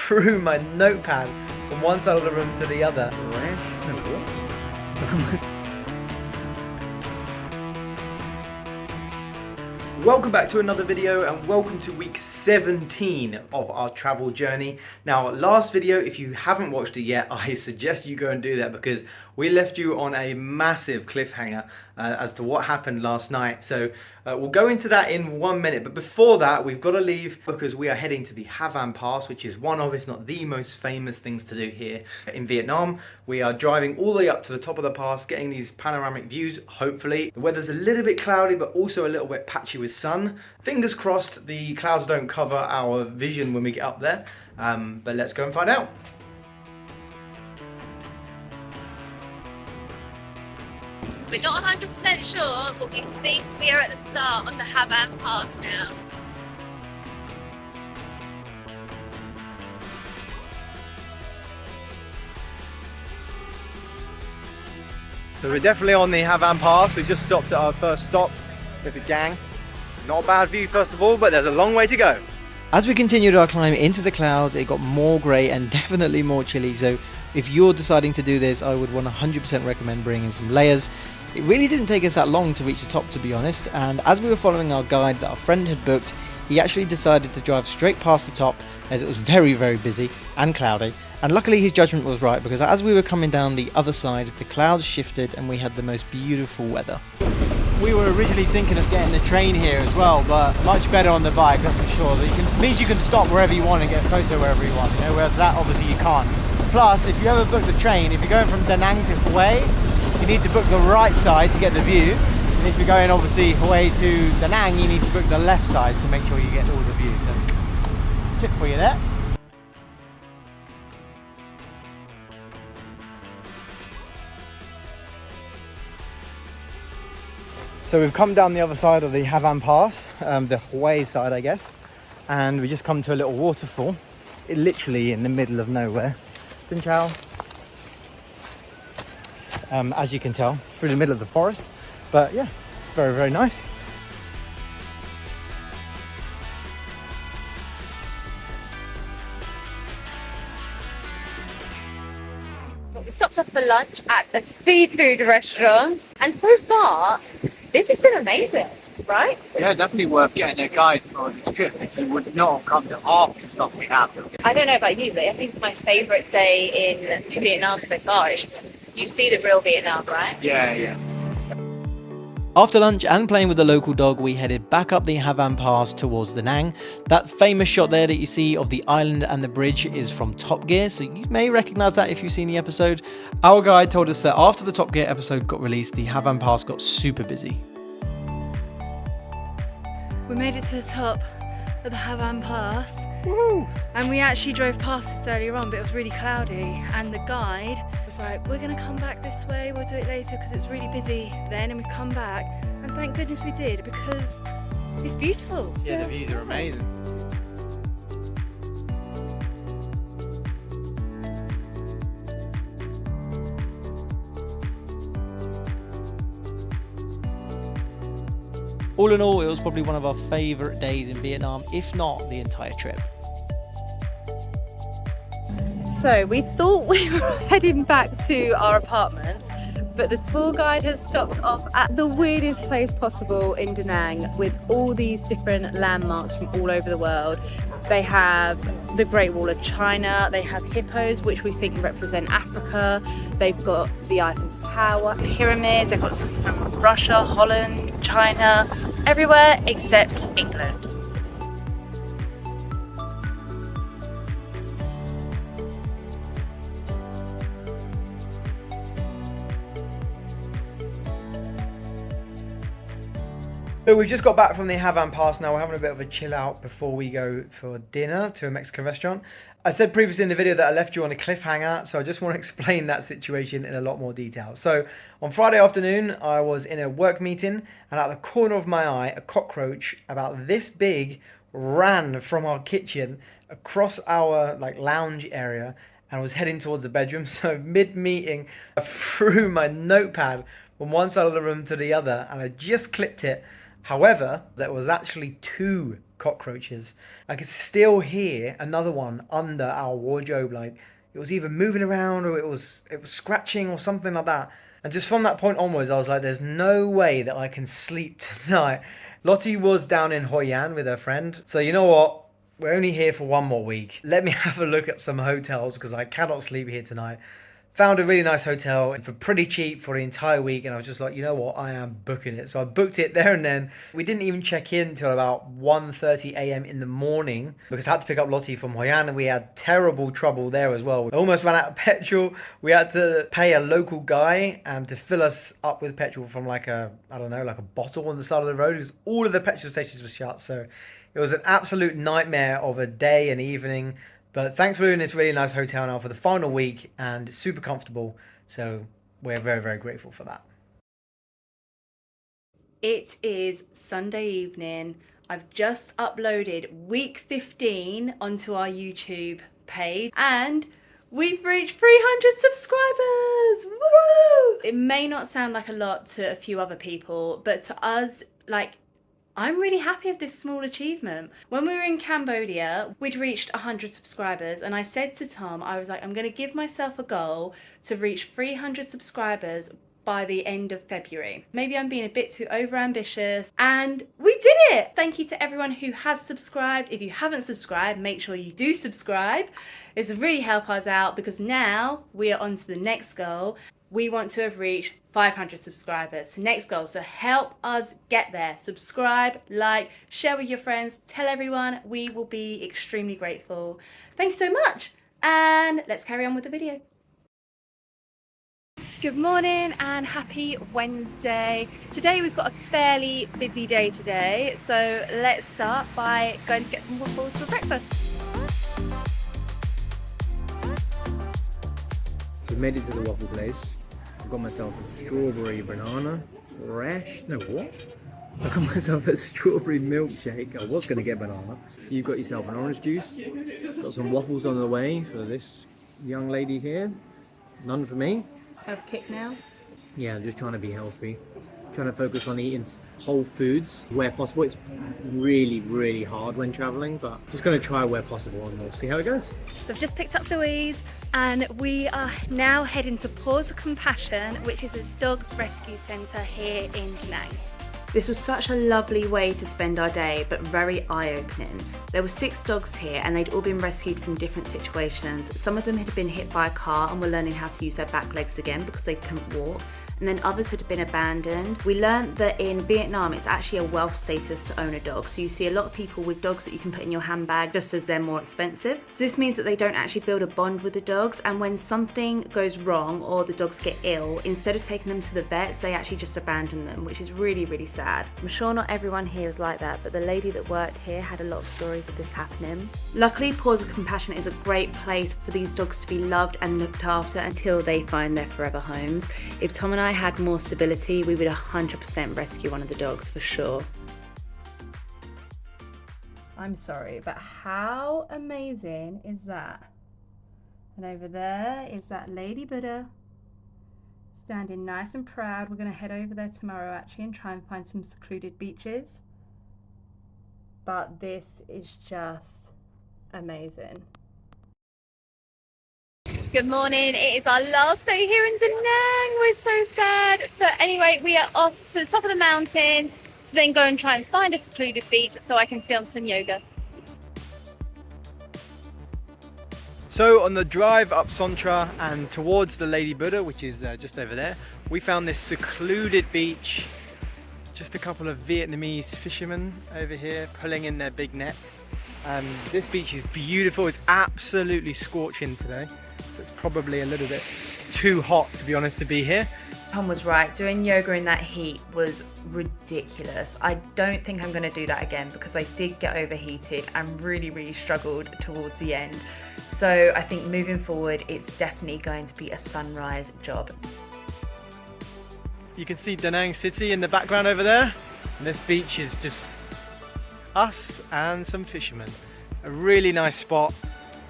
threw my notepad from one side of the room to the other. Welcome back to another video and welcome to week 17 of our travel journey. Now, last video, if you haven't watched it yet, I suggest you go and do that because we left you on a massive cliffhanger as to what happened last night. So we'll go into that in 1 minute. But before that, we've got to leave because we are heading to the Hanoi Pass, which is one of, if not the most famous things to do here in Vietnam. We are driving all the way up to the top of the pass, getting these panoramic views, hopefully. The weather's a little bit cloudy, but also a little bit patchy with sun. Fingers crossed the clouds don't cover our vision when we get up there. But let's go and find out. We're not 100% sure, but we think we are at the start of the Hanoi Pass now. So we're definitely on the Hanoi Pass. We just stopped at our first stop with the gang. Not a bad view first of all, but there's a long way to go. As we continued our climb into the clouds, it got more grey and definitely more chilly. So if you're deciding to do this, I would 100% recommend bringing some layers. It really didn't take us that long to reach the top, to be honest. And as we were following our guide that our friend had booked, he actually decided to drive straight past the top as it was very, very busy and cloudy. And luckily his judgment was right, because as we were coming down the other side, the clouds shifted and we had the most beautiful weather. We were originally thinking of getting the train here as well, but much better on the bike, that's for sure. It means you can stop wherever you want and get a photo wherever you want, whereas that obviously you can't. Plus, if you ever book the train, if you're going from Da Nang to Hue, you need to book the right side to get the view. And if you're going obviously Hue to Da Nang, you need to book the left side to make sure you get all the views. So, tip for you there. So we've come down the other side of the Hanoi Pass, the Hue side I guess, and we just come to a little waterfall, literally in the middle of nowhere. Bin Chao. As you can tell, through the middle of the forest, but yeah, it's very, very nice. We stopped off for lunch at a seafood restaurant, and so far, this has been amazing, right? Yeah, definitely worth getting a guide for this trip, because we would not have come to half the stuff we have. I don't know about you, but I think my favourite day in Vietnam so far is just, you see the real Vietnam, right? Yeah. After lunch and playing with the local dog, we headed back up the Hanoi Pass towards Da Nang. That famous shot there that you see of the island and the bridge is from Top Gear, so you may recognise that if you've seen the episode. Our guide told us that after the Top Gear episode got released, the Hanoi Pass got super busy. We made it to the top of the Hanoi Pass. Woohoo! And we actually drove past this earlier on, but it was really cloudy, and the guide was like, we're going to come back this way, we'll do it later because it's really busy then, and we come back, and thank goodness we did because it's beautiful. Yeah, the views are amazing. All in all, it was probably one of our favourite days in Vietnam, if not the entire trip. So we thought we were heading back to our apartment, but the tour guide has stopped off at the weirdest place possible in Da Nang with all these different landmarks from all over the world. They have the Great Wall of China, they have hippos, which we think represent Africa, they've got the Eiffel Tower, pyramids, they've got some from Russia, Holland, China, everywhere except England. So we've just got back from the Hanoi Pass now. We're having a bit of a chill out before we go for dinner to a Mexican restaurant. I said previously in the video that I left you on a cliffhanger, so I just want to explain that situation in a lot more detail. So on Friday afternoon, I was in a work meeting, and out the corner of my eye, a cockroach about this big ran from our kitchen across our lounge area and was heading towards the bedroom. So mid-meeting, I threw my notepad from one side of the room to the other, and I just clipped it. However, there was actually two cockroaches. I could still hear another one under our wardrobe, like it was either moving around or it was scratching or something like that. And just from that point onwards, I was like, there's no way that I can sleep tonight. Lottie was down in Hoi An with her friend. So you know what? We're only here for one more week. Let me have a look at some hotels because I cannot sleep here tonight. Found a really nice hotel for pretty cheap for the entire week, and I was just like, you know what, I am booking it. So I booked it there and then. We didn't even check in till about 1:30 a.m. in the morning because I had to pick up Lottie from Hoi An, and we had terrible trouble there as well. We almost ran out of petrol. We had to pay a local guy to fill us up with petrol from like a bottle on the side of the road because all of the petrol stations were shut. So it was an absolute nightmare of a day and evening. But thanks for in this really nice hotel now for the final week, and it's super comfortable. So we're very, very grateful for that. It is Sunday evening. I've just uploaded week 15 onto our YouTube page and we've reached 300 subscribers. Woo! It may not sound like a lot to a few other people, but to us, like, I'm really happy with this small achievement. When we were in Cambodia, we'd reached 100 subscribers, and I said to Tom, I was like, I'm going to give myself a goal to reach 300 subscribers by the end of February. Maybe I'm being a bit too overambitious, and we did it! Thank you to everyone who has subscribed. If you haven't subscribed, make sure you do subscribe. It's really helped us out because now we are on to the next goal. We want to have reached 500 subscribers. Next goal, so help us get there. Subscribe, like, share with your friends, tell everyone. We will be extremely grateful. Thanks so much, and let's carry on with the video. Good morning and happy Wednesday. Today we've got a fairly busy day today, so let's start by going to get some waffles for breakfast. We've made it to the waffle place. I've got myself a strawberry banana, fresh. No, what? I got myself a strawberry milkshake. I was going to get banana. You've got yourself an orange juice. Got some waffles on the way for this young lady here. None for me. Have a kick now. Yeah, I'm just trying to be healthy. Trying to focus on eating whole foods where possible. It's really, really hard when traveling, but just going to try where possible and we'll see how it goes. So I've just picked up Louise and we are now heading to Paws of Compassion, which is a dog rescue centre here in Da Nang. This was such a lovely way to spend our day, but very eye-opening. There were 6 dogs here and they'd all been rescued from different situations. Some of them had been hit by a car and were learning how to use their back legs again because they couldn't walk. And then others had been abandoned. We learned that in Vietnam it's actually a wealth status to own a dog. So you see a lot of people with dogs that you can put in your handbag just as they're more expensive. So this means that they don't actually build a bond with the dogs, and when something goes wrong or the dogs get ill, instead of taking them to the vets, they actually just abandon them, which is really, really sad. I'm sure not everyone here is like that, but the lady that worked here had a lot of stories of this happening. Luckily, Paws of Compassion is a great place for these dogs to be loved and looked after until they find their forever homes. If Tom and I had more stability, we would 100% rescue one of the dogs for sure. I'm sorry, but how amazing is that? And over there is that Lady Buddha standing nice and proud. We're going to head over there tomorrow actually and try and find some secluded beaches. But this is just amazing. Good morning. It is our last day here in Da Nang. We're so sad. But anyway, we are off to the top of the mountain to then go and try and find a secluded beach so I can film some yoga. So on the drive up Sontra and towards the Lady Buddha, which is just over there, we found this secluded beach. Just a couple of Vietnamese fishermen over here pulling in their big nets. This beach is beautiful. It's absolutely scorching today. So it's probably a little bit too hot, to be honest, to be here. Tom was right. Doing yoga in that heat was ridiculous. I don't think I'm going to do that again because I did get overheated and really, really struggled towards the end. So I think moving forward, it's definitely going to be a sunrise job. You can see Da Nang City in the background over there. And this beach is just us and some fishermen. A really nice spot.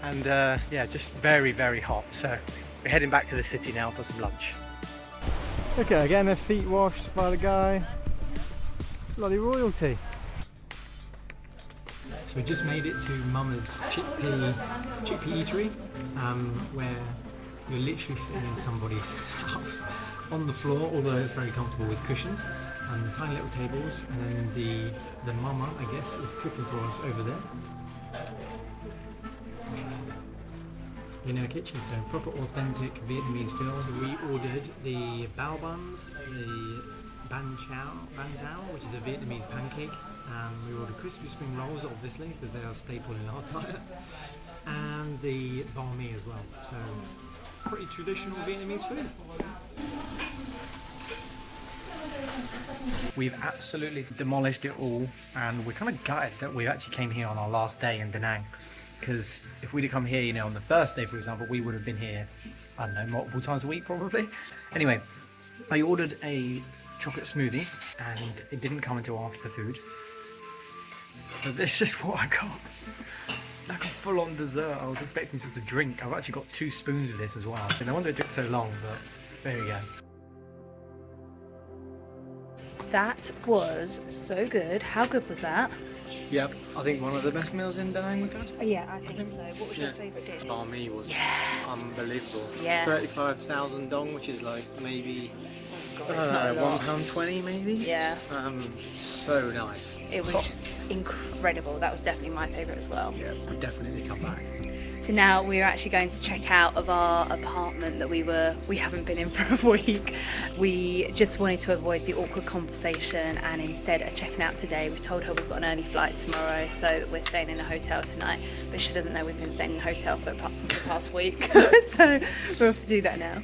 And yeah, just very, very hot. So we're heading back to the city now for some lunch. Okay, getting their feet washed by the guy. Bloody royalty. So we just made it to Mama's chickpea eatery, where you're literally sitting in somebody's house on the floor, although it's very comfortable with cushions and tiny little tables, and then the mama, I guess, is cooking for us over there in her kitchen. So proper authentic Vietnamese feel. So we ordered the bao buns, the ban chao, which is a Vietnamese pancake. We ordered crispy spring rolls, obviously, because they are a staple in our diet, and the banh mi as well. So pretty traditional Vietnamese food. We've absolutely demolished it all, and we're kind of gutted that we actually came here on our last day in Da Nang, because if we'd have come here, you know, on the first day, for example, we would have been here, I don't know, multiple times a week probably. Anyway, I ordered a chocolate smoothie and it didn't come until after the food, but this is what I got. Like a full-on dessert. I was expecting just a drink. I've actually got 2 spoons of this as well. No wonder it took so long, but there we go. That was so good. How good was that? Yep, I think one of the best meals in Da Nang we've had. Yeah, I think so. What was your favourite dish? Banh mi was unbelievable. Yeah. 35,000 dong, which is like maybe £1.20 maybe? Yeah. so nice. It was just incredible. That was definitely my favourite as well. Yeah, we'll definitely come back. So now we're actually going to check out of our apartment that we haven't been in for a week. We just wanted to avoid the awkward conversation and instead are checking out today. We've told her we've got an early flight tomorrow, so that we're staying in a hotel tonight, but she doesn't know we've been staying in a hotel for the past week. So we'll have to do that now.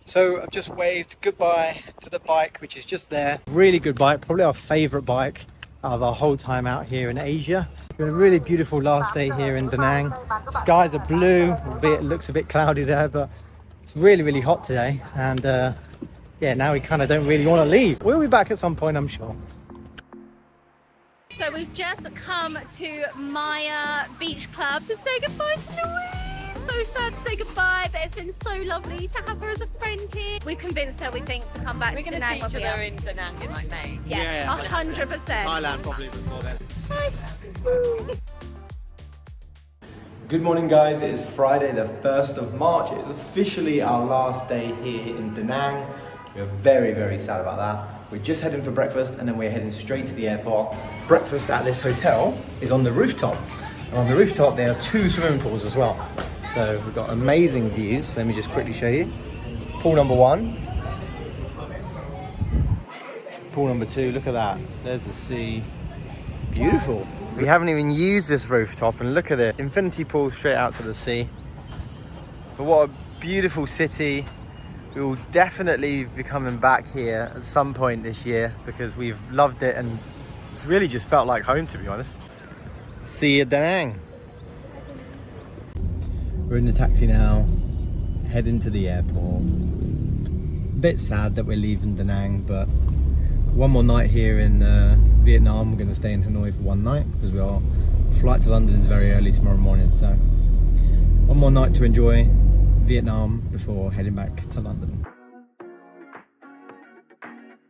So I've just waved goodbye to the bike, which is just there. Really good bike, probably our favourite bike out of our whole time out here in Asia. It's been a really beautiful last day here in Da Nang. Skies are blue, albeit it looks a bit cloudy there, but it's really, really hot today. And yeah, now we kind of don't really want to leave. We'll be back at some point, I'm sure. So we've just come to Maya Beach Club to say goodbye to Louise. So sad to say goodbye, but it's been so lovely to have her as a friend here. We've convinced her, we think, to come back to Da Nang. We're going to see each other in Da Nang in like May. Yeah, 100%. Thailand probably before then. Bye. Good morning guys, it is Friday the 1st of March. It is officially our last day here in Da Nang. We are very, very sad about that. We're just heading for breakfast and then we're heading straight to the airport. Breakfast at this hotel is on the rooftop. And on the rooftop there are 2 swimming pools as well. So we've got amazing views. Let me just quickly show you. Pool number 1. Pool number 2, look at that. There's the sea. Beautiful. We haven't even used this rooftop and look at it. Infinity pool straight out to the sea. But what a beautiful city. We will definitely be coming back here at some point this year because we've loved it and it's really just felt like home, to be honest. See you at Da Nang. We're in the taxi now, heading to the airport. A bit sad that we're leaving Da Nang, but one more night here in Vietnam. We're going to stay in Hanoi for one night because our flight to London is very early tomorrow morning. So one more night to enjoy Vietnam before heading back to London.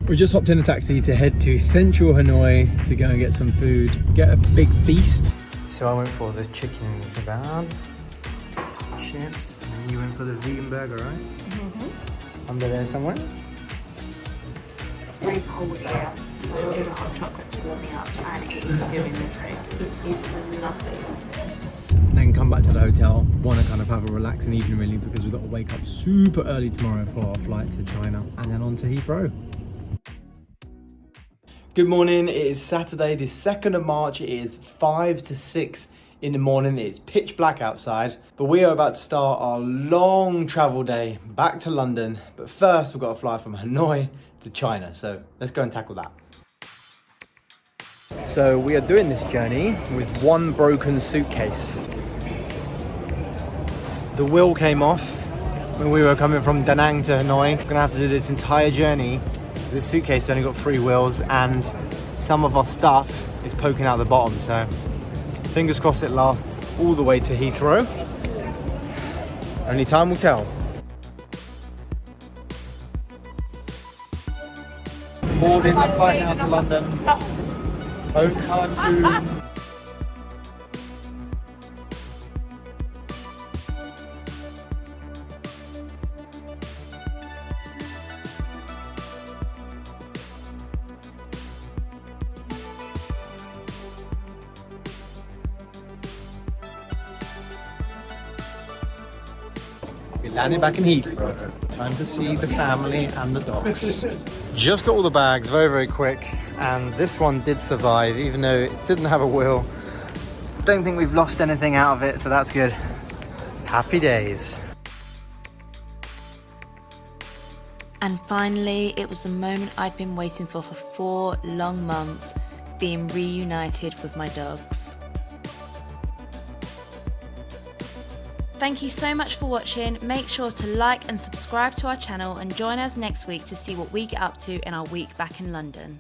We just hopped in a taxi to head to central Hanoi to go and get some food, get a big feast. So I went for the chicken kebab, chips, and you went for the vegan burger, right? Mm-hmm. Under there somewhere? It's very cold here, so I ordered a hot chocolate to warm me up and it's doing the trick. It is lovely. Then come back to the hotel, want to kind of have a relaxing evening really because we've got to wake up super early tomorrow for our flight to China and then on to Heathrow. Good morning, it is Saturday the 2nd of March, it is 5 to 6 in the morning, it's pitch black outside, but we are about to start our long travel day back to London, but first we've got to fly from Hanoi to China, so let's go and tackle that. So we are doing this journey with one broken suitcase. The wheel came off when we were coming from Da Nang to Hanoi. We're gonna have to do this entire journey. This suitcase only got 3 wheels and some of our stuff is poking out the bottom, so fingers crossed it lasts all the way to Heathrow. Only time will tell. Boarding the flight now to London. Home time soon. We landed back in Heathrow. Time to see the family and the dogs. Just got all the bags very, very quick, and this one did survive, even though it didn't have a wheel. Don't think we've lost anything out of it, so that's good. Happy days. And finally, it was the moment I'd been waiting for 4 long months, being reunited with my dogs. Thank you so much for watching. Make sure to like and subscribe to our channel and join us next week to see what we get up to in our week back in London.